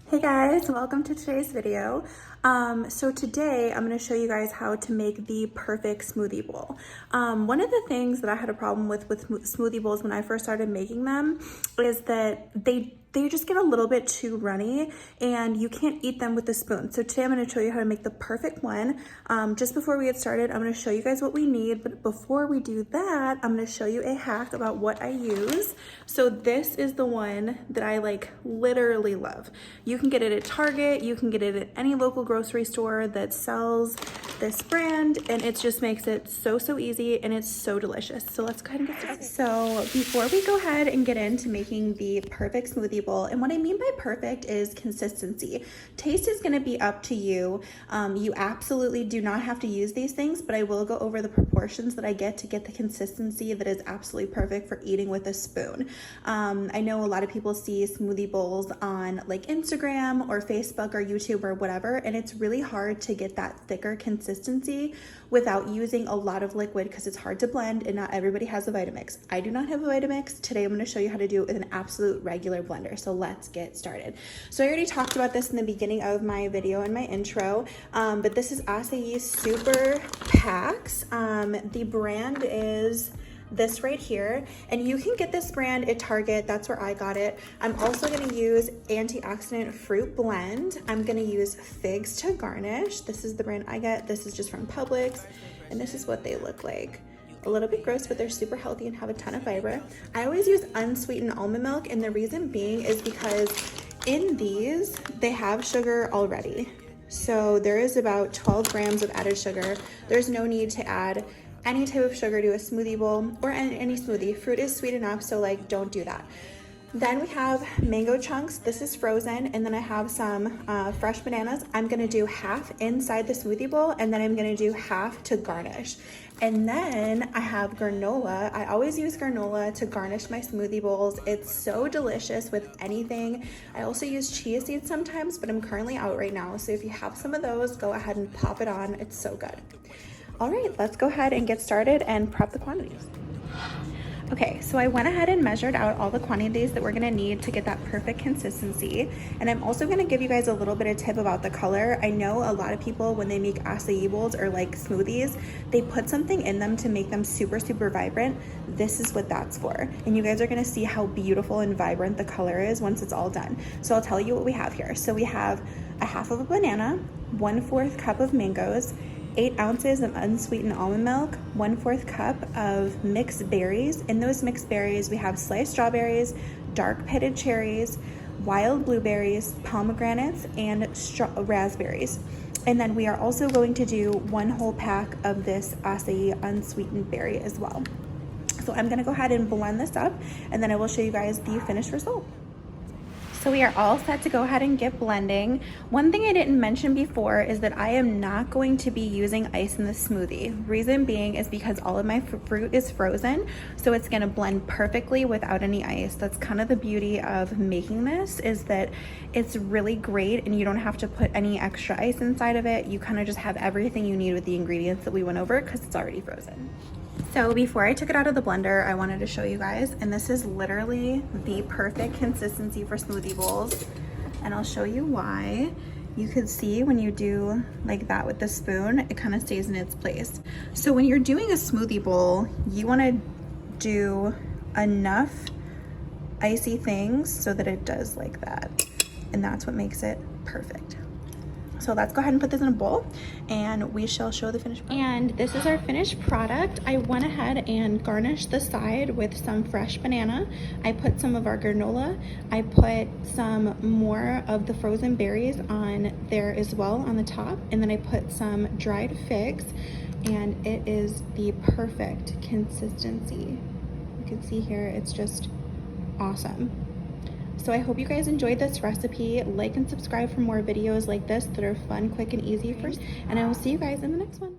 Hey guys, welcome to today's video. So today I'm going to show you guys how to make the perfect smoothie bowl. One of the things that I had a problem with smoothie bowls when I first started making them is that they just get a little bit too runny and you can't eat them with a spoon. So today I'm going to show you how to make the perfect one. Just before we get started, I'm going to show you guys what we need. But before we do that, I'm going to show you a hack about what I use. So this is the one that I literally love. You can get it at Target. You can get it at any local grocery store that sells this brand, and it just makes it so easy and it's so delicious. So let's go ahead and get started. So before we go ahead and get into making the perfect smoothie bowl, and what I mean by perfect is consistency. Taste is going to be up to you. You absolutely do not have to use these things, but I will go over the proportions that I get to get the consistency that is absolutely perfect for eating with a spoon. I know a lot of people see smoothie bowls on Instagram or Facebook or YouTube or whatever, and it's really hard to get that thicker consistency without using a lot of liquid because it's hard to blend and not everybody has a Vitamix. I do not have a Vitamix. Today I'm going to show you how to do it with an absolute regular blender. So let's get started. So I already talked about this in the beginning of my video and my intro, but this is acai super packs. The brand is this right here, and you can get this brand at Target. That's where I got it. I'm also going to use antioxidant fruit blend. I'm going to use figs to garnish. This is the brand I get. This is just from Publix, and this is what they look like. A little bit gross, but they're super healthy and have a ton of fiber. I always use unsweetened almond milk, and the reason being is because in these they have sugar already. So there is about 12 grams of added sugar. There's no need to add any type of sugar to a smoothie bowl or any smoothie. Fruit is sweet enough, so don't do that. Then we have mango chunks. This is frozen, and then I have some fresh bananas. I'm gonna do half inside the smoothie bowl, and then I'm gonna do half to garnish. And then I have granola. I always use granola to garnish my smoothie bowls. It's so delicious with anything. I also use chia seeds sometimes, but I'm currently out right now. So if you have some of those, go ahead and pop it on. It's so good. All right, let's go ahead and get started and prep the quantities. Okay, so I went ahead and measured out all the quantities that we're gonna need to get that perfect consistency. And I'm also gonna give you guys a little bit of tip about the color. I know a lot of people, when they make acai bowls or smoothies, they put something in them to make them super vibrant. This is what that's for. And you guys are gonna see how beautiful and vibrant the color is once it's all done. So I'll tell you what we have here. So we have a half of a banana, 1/4 cup of mangoes, 8 ounces of unsweetened almond milk, 1/4 cup of mixed berries. In those mixed berries, we have sliced strawberries, dark pitted cherries, wild blueberries, pomegranates, and raspberries. And then we are also going to do 1 whole pack of this acai unsweetened berry as well. So I'm gonna go ahead and blend this up, and then I will show you guys the finished result. So we are all set to go ahead and get blending. One thing I didn't mention before is that I am not going to be using ice in the smoothie. Reason being is because all of my fruit is frozen, so it's gonna blend perfectly without any ice. That's kind of the beauty of making this, is that it's really great and you don't have to put any extra ice inside of it. You kind of just have everything you need with the ingredients that we went over because it's already frozen. So before I took it out of the blender, I wanted to show you guys, and this is literally the perfect consistency for smoothie bowls, and I'll show you why. You could see when you do like that with the spoon, it kind of stays in its place. So when you're doing a smoothie bowl, you want to do enough icy things so that it does like that, and that's what makes it perfect. So let's go ahead and put this in a bowl and we shall show the finished product. And this is our finished product. I went ahead and garnished the side with some fresh banana. I put some of our granola. I put some more of the frozen berries on there as well on the top. And then I put some dried figs, and it is the perfect consistency. You can see here, it's just awesome. So I hope you guys enjoyed this recipe. Like and subscribe for more videos like this that are fun, quick, and easy for you. And I will see you guys in the next one.